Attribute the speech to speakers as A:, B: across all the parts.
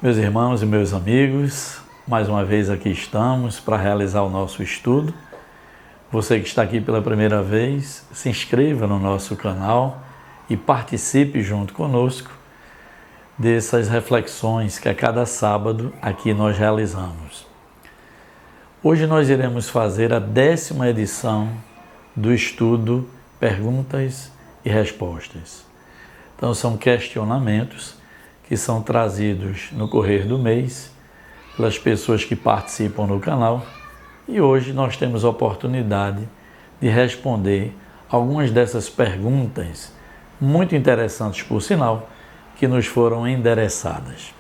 A: Meus irmãos e meus amigos, mais uma vez aqui estamos para realizar o nosso estudo. Você que está aqui pela primeira vez, se inscreva no nosso canal e participe junto conosco dessas reflexões que a cada sábado aqui nós realizamos. Hoje nós iremos fazer a 10ª edição do estudo Perguntas e Respostas. Então são questionamentos que são trazidos no correr do mês pelas pessoas que participam no canal e hoje nós temos a oportunidade de responder algumas dessas perguntas muito interessantes, por sinal, que nos foram endereçadas.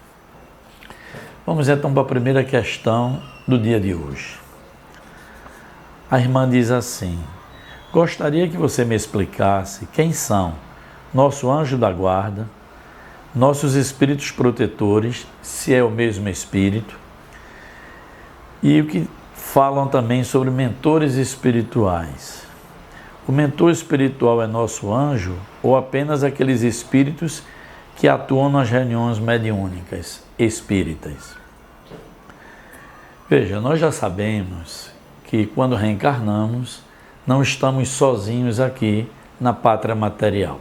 A: Vamos então para a primeira questão do dia de hoje. A irmã diz assim: gostaria que você me explicasse quem são nosso anjo da guarda, nossos espíritos protetores, se é o mesmo espírito, e o que falam também sobre mentores espirituais. O mentor espiritual é nosso anjo ou apenas aqueles espíritos que atuam nas reuniões mediúnicas espíritas? Veja, nós já sabemos que quando reencarnamos, não estamos sozinhos aqui na pátria material.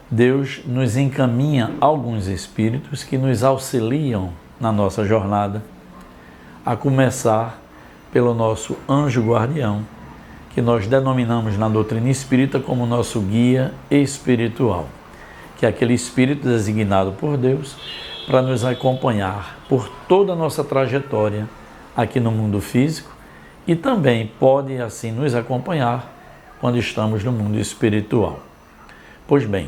A: Deus nos encaminha alguns espíritos que nos auxiliam na nossa jornada, a começar pelo nosso anjo guardião, que nós denominamos na doutrina espírita como nosso guia espiritual, que é aquele espírito designado por Deus para nos acompanhar por toda a nossa trajetória aqui no mundo físico e também pode assim nos acompanhar quando estamos no mundo espiritual. Pois bem,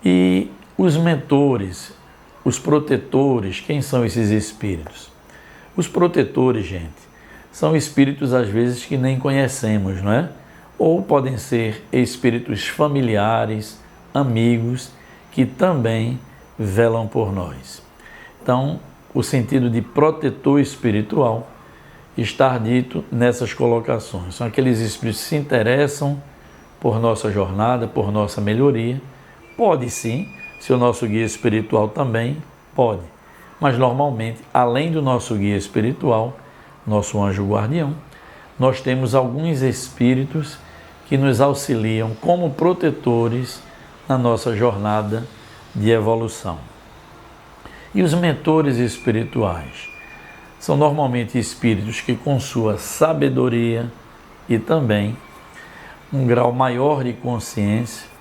A: e os mentores, os protetores, quem são esses espíritos? Os protetores, gente, são espíritos às vezes que nem conhecemos, não é? Ou podem ser espíritos familiares, amigos, que também velam por nós. Então, o sentido de protetor espiritual está dito nessas colocações. São aqueles espíritos que se interessam por nossa jornada, por nossa melhoria. Pode sim, se o nosso guia espiritual também pode. Mas normalmente, além do nosso guia espiritual, nosso anjo guardião, nós temos alguns espíritos que nos auxiliam como protetores na nossa jornada de evolução. E os mentores espirituais são normalmente espíritos que, com sua sabedoria e também um grau maior de consciência,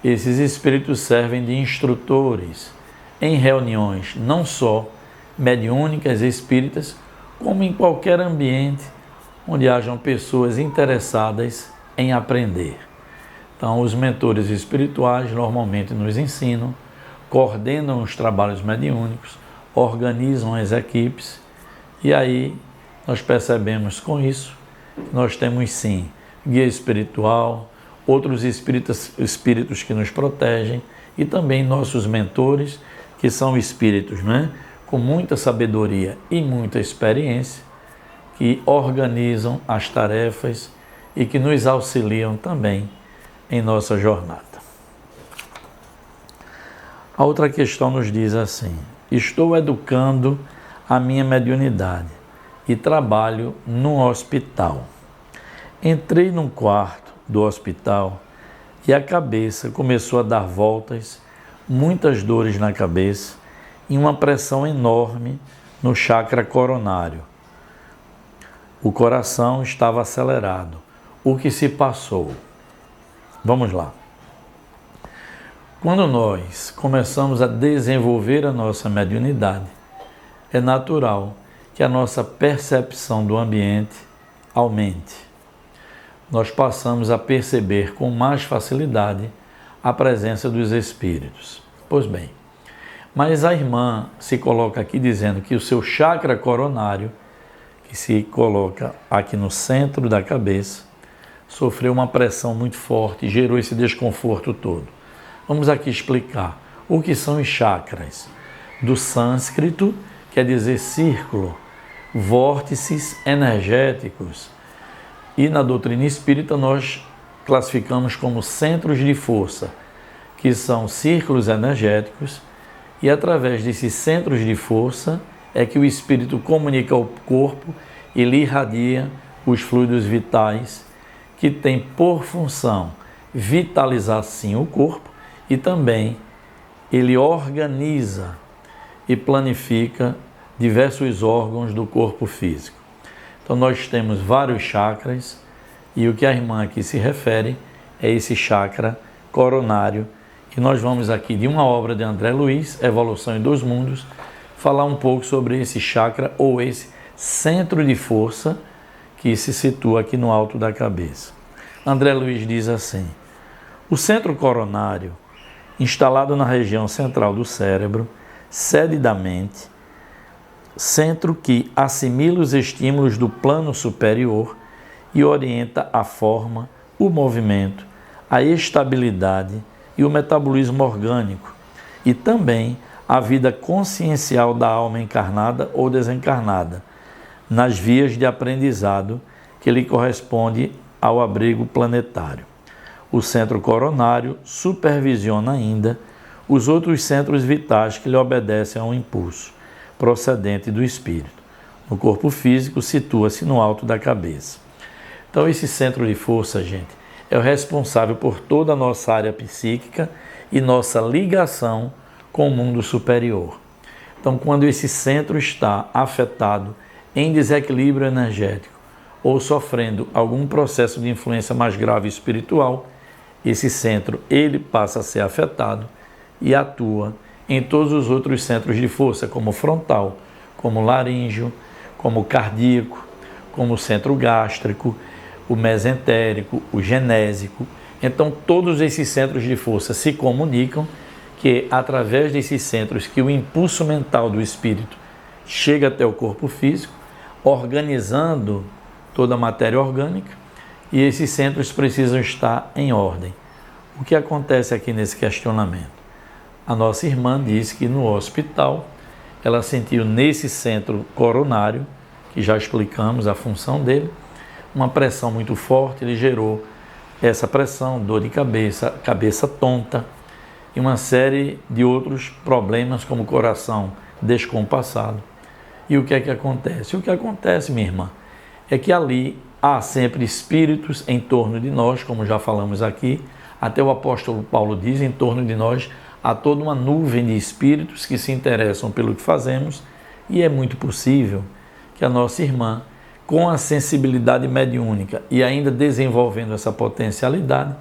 A: esses espíritos servem de instrutores em reuniões não só mediúnicas e espíritas, como em qualquer ambiente onde hajam pessoas interessadas em aprender. Então, os mentores espirituais normalmente nos ensinam, coordenam os trabalhos mediúnicos, organizam as equipes e aí nós percebemos com isso que nós temos sim guia espiritual, outros espíritos que nos protegem e também nossos mentores, que são espíritos, né, com muita sabedoria e muita experiência, que organizam as tarefas e que nos auxiliam também em nossa jornada. A outra questão nos diz assim: estou educando a minha mediunidade e trabalho num hospital. Entrei num quarto do hospital e a cabeça começou a dar voltas, muitas dores na cabeça e uma pressão enorme no chakra coronário. O coração estava acelerado. O que se passou? Vamos lá. Quando nós começamos a desenvolver a nossa mediunidade, é natural que a nossa percepção do ambiente aumente. Nós passamos a perceber com mais facilidade a presença dos espíritos. Pois bem, mas a irmã se coloca aqui dizendo que o seu chakra coronário, que se coloca aqui no centro da cabeça, sofreu uma pressão muito forte e gerou esse desconforto todo. Vamos aqui explicar o que são os chakras. Do sânscrito, quer dizer círculo, vórtices energéticos. E na doutrina espírita nós classificamos como centros de força, que são círculos energéticos E através desses centros de força é que o espírito comunica ao corpo e lhe irradia os fluidos vitais, que tem por função vitalizar sim o corpo e também ele organiza e planifica diversos órgãos do corpo físico. Então nós temos vários chakras e o que a irmã aqui se refere é esse chakra coronário. E nós vamos aqui de uma obra de André Luiz, Evolução em Dois Mundos, falar um pouco sobre esse chakra ou esse centro de força que se situa aqui no alto da cabeça. André Luiz diz assim: o centro coronário, instalado na região central do cérebro, sede da mente, centro que assimila os estímulos do plano superior e orienta a forma, o movimento, a estabilidade e o metabolismo orgânico, e também a vida consciencial da alma encarnada ou desencarnada, nas vias de aprendizado que lhe corresponde ao abrigo planetário. O centro coronário supervisiona ainda os outros centros vitais que lhe obedecem a um impulso procedente do espírito. No corpo físico, situa-se no alto da cabeça. Então, esse centro de força, gente, é o responsável por toda a nossa área psíquica e nossa ligação com o mundo superior. Então, quando esse centro está afetado, em desequilíbrio energético ou sofrendo algum processo de influência mais grave espiritual, esse centro ele passa a ser afetado e atua em todos os outros centros de força, como frontal, como laríngeo, como cardíaco, como o centro gástrico, o mesentérico, o genésico. Então, todos esses centros de força se comunicam, que é através desses centros que o impulso mental do espírito chega até o corpo físico, organizando toda a matéria orgânica, e esses centros precisam estar em ordem. O que acontece aqui nesse questionamento? A nossa irmã disse que no hospital ela sentiu nesse centro coronário, que já explicamos a função dele, uma pressão muito forte. Ele gerou essa pressão, dor de cabeça, cabeça tonta e uma série de outros problemas como coração descompassado. E o que é que acontece? O que acontece, minha irmã, é que ali há sempre espíritos em torno de nós, como já falamos aqui, até o apóstolo Paulo diz, em torno de nós há toda uma nuvem de espíritos que se interessam pelo que fazemos, e é muito possível que a nossa irmã, com a sensibilidade mediúnica e ainda desenvolvendo essa potencialidade,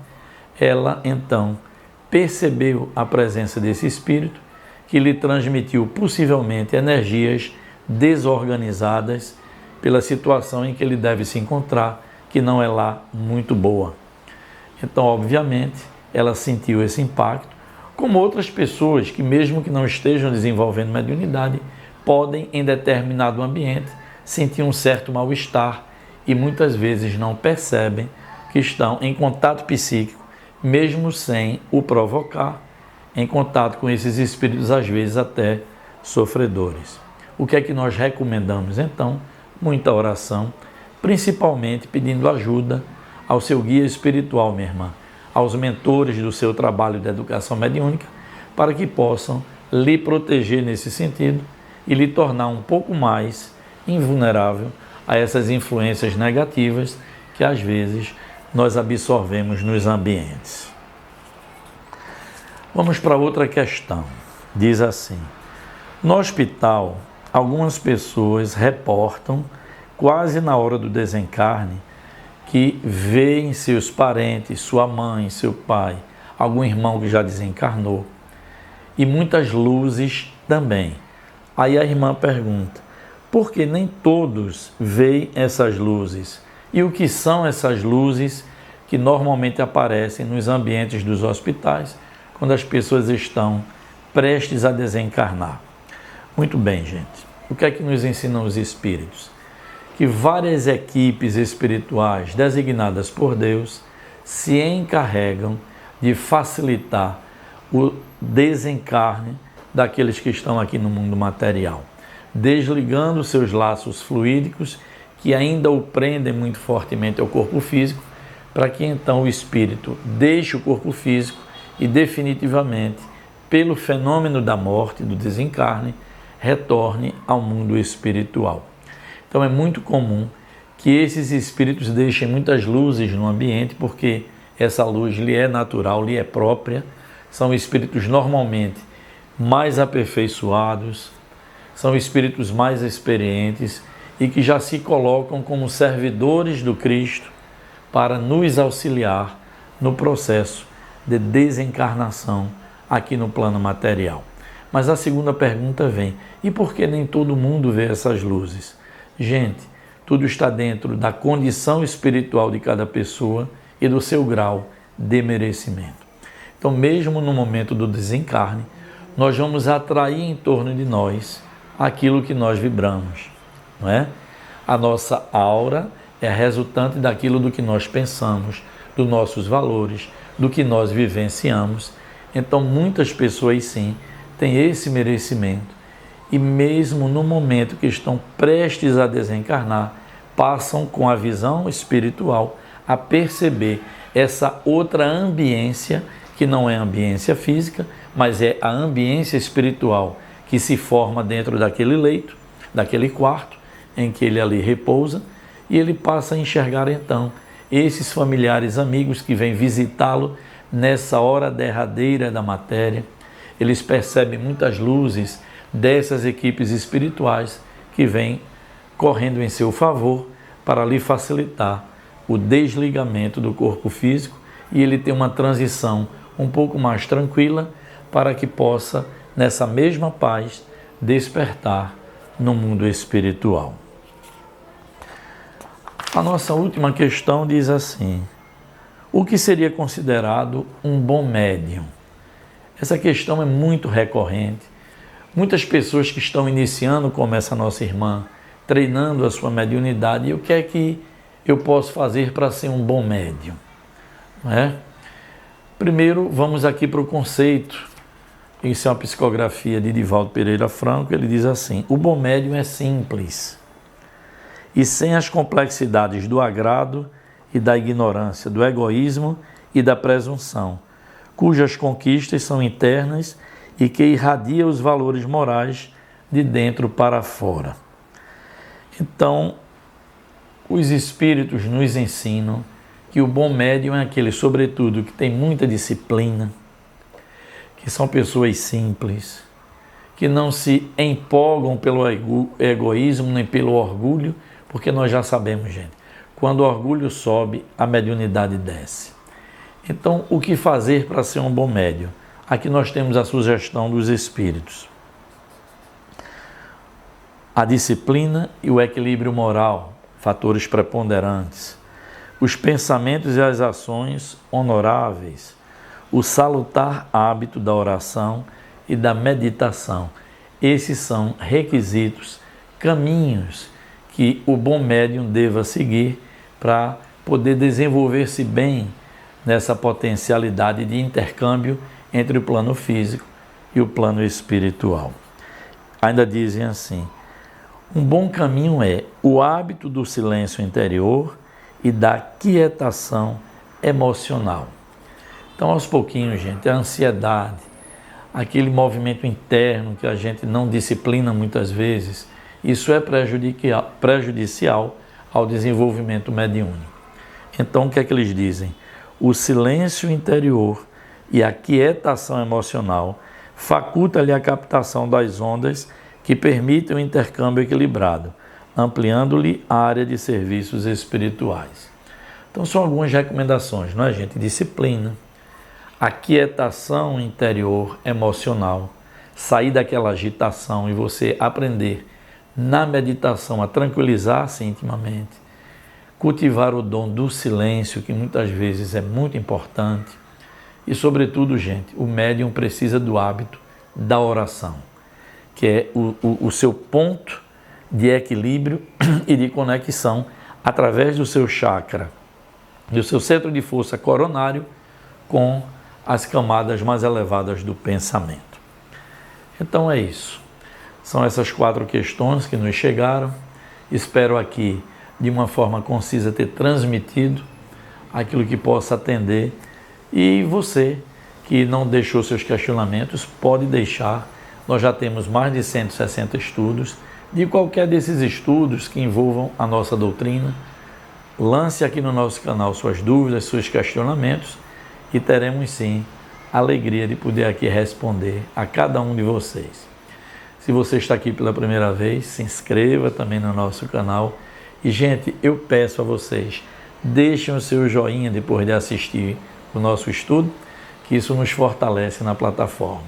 A: ela então percebeu a presença desse espírito que lhe transmitiu possivelmente energias desorganizadas pela situação em que ele deve se encontrar, que não é lá muito boa. Então, obviamente, ela sentiu esse impacto, como outras pessoas que, mesmo que não estejam desenvolvendo mediunidade, podem, em determinado ambiente, sentir um certo mal-estar e muitas vezes não percebem que estão em contato psíquico, mesmo sem o provocar, em contato com esses espíritos, às vezes até sofredores. O que é que nós recomendamos, então? Muita oração, principalmente pedindo ajuda ao seu guia espiritual, minha irmã, aos mentores do seu trabalho de educação mediúnica, para que possam lhe proteger nesse sentido e lhe tornar um pouco mais invulnerável a essas influências negativas que às vezes nós absorvemos nos ambientes. Vamos para outra questão. Diz assim: no hospital, algumas pessoas reportam, quase na hora do desencarne, que veem seus parentes, sua mãe, seu pai, algum irmão que já desencarnou, e muitas luzes também. Aí a irmã pergunta: por que nem todos veem essas luzes? E o que são essas luzes que normalmente aparecem nos ambientes dos hospitais, quando as pessoas estão prestes a desencarnar? Muito bem, gente. O que é que nos ensinam os espíritos? Que várias equipes espirituais designadas por Deus se encarregam de facilitar o desencarne daqueles que estão aqui no mundo material, desligando seus laços fluídicos que ainda o prendem muito fortemente ao corpo físico, para que então o espírito deixe o corpo físico e definitivamente pelo fenômeno da morte, do desencarne, retorne ao mundo espiritual. Então é muito comum que esses espíritos deixem muitas luzes no ambiente, porque essa luz lhe é natural, lhe é própria. São espíritos normalmente mais aperfeiçoados, são espíritos mais experientes e que já se colocam como servidores do Cristo para nos auxiliar no processo de desencarnação aqui no plano material. Mas a segunda pergunta vem: e por que nem todo mundo vê essas luzes? Gente, tudo está dentro da condição espiritual de cada pessoa e do seu grau de merecimento. Então, mesmo no momento do desencarne, nós vamos atrair em torno de nós aquilo que nós vibramos, não é? A nossa aura é resultante daquilo do que nós pensamos, dos nossos valores, do que nós vivenciamos. Então, muitas pessoas, sim, têm esse merecimento e mesmo no momento que estão prestes a desencarnar, passam com a visão espiritual a perceber essa outra ambiência, que não é ambiência física, mas é a ambiência espiritual que se forma dentro daquele leito, daquele quarto em que ele ali repousa, e ele passa a enxergar então esses familiares amigos que vêm visitá-lo nessa hora derradeira da matéria. Eles percebem muitas luzes dessas equipes espirituais que vêm correndo em seu favor para lhe facilitar o desligamento do corpo físico e ele ter uma transição um pouco mais tranquila para que possa, nessa mesma paz, despertar no mundo espiritual. A nossa última questão diz assim: o que seria considerado um bom médium? Essa questão é muito recorrente. Muitas pessoas que estão iniciando, como essa nossa irmã, treinando a sua mediunidade, e o que é que eu posso fazer para ser um bom médium? Não é? Primeiro, vamos aqui para o conceito. Isso é uma psicografia de Divaldo Pereira Franco. Ele diz assim: o bom médium é simples e sem as complexidades do agrado e da ignorância, do egoísmo e da presunção, cujas conquistas são internas e que irradia os valores morais de dentro para fora. Então, os espíritos nos ensinam que o bom médium é aquele, sobretudo, que tem muita disciplina, que são pessoas simples, que não se empolgam pelo egoísmo nem pelo orgulho, porque nós já sabemos, gente, quando o orgulho sobe, a mediunidade desce. Então, o que fazer para ser um bom médium? Aqui nós temos a sugestão dos espíritos. A disciplina e o equilíbrio moral, fatores preponderantes. Os pensamentos e as ações honoráveis. O salutar hábito da oração e da meditação. Esses são requisitos, caminhos que o bom médium deva seguir para poder desenvolver-se bem nessa potencialidade de intercâmbio entre o plano físico e o plano espiritual. Ainda dizem assim: um bom caminho é o hábito do silêncio interior e da quietação emocional. Então, aos pouquinhos, gente, a ansiedade, aquele movimento interno que a gente não disciplina muitas vezes, isso é prejudicial ao desenvolvimento mediúnico. Então, o que é que eles dizem? O silêncio interior e a quietação emocional faculta-lhe a captação das ondas que permitem o intercâmbio equilibrado, ampliando-lhe a área de serviços espirituais. Então, são algumas recomendações, não é, gente? Disciplina, a quietação interior emocional, sair daquela agitação e você aprender na meditação a tranquilizar-se intimamente, cultivar o dom do silêncio, que muitas vezes é muito importante, e, sobretudo, gente, o médium precisa do hábito da oração, que é o seu ponto de equilíbrio e de conexão através do seu chakra, do seu centro de força coronário com as camadas mais elevadas do pensamento. Então é isso. São essas 4 questões que nos chegaram. Espero aqui, de uma forma concisa, ter transmitido aquilo que possa atender. E você que não deixou seus questionamentos, pode deixar. Nós já temos mais de 160 estudos. De qualquer desses estudos que envolvam a nossa doutrina, lance aqui no nosso canal suas dúvidas, seus questionamentos e teremos sim a alegria de poder aqui responder a cada um de vocês. Se você está aqui pela primeira vez, se inscreva também no nosso canal. E, gente, eu peço a vocês, deixem o seu joinha depois de assistir o nosso estudo, que isso nos fortalece na plataforma.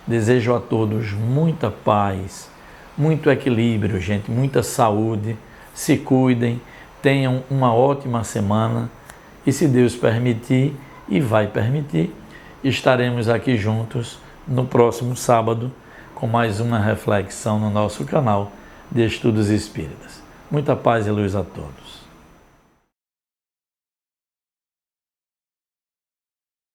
A: Desejo a todos muita paz, muito equilíbrio, gente, muita saúde. Se cuidem, tenham uma ótima semana e, se Deus permitir, e vai permitir, estaremos aqui juntos no próximo sábado com mais uma reflexão no nosso canal de Estudos Espíritas. Muita paz e luz a todos.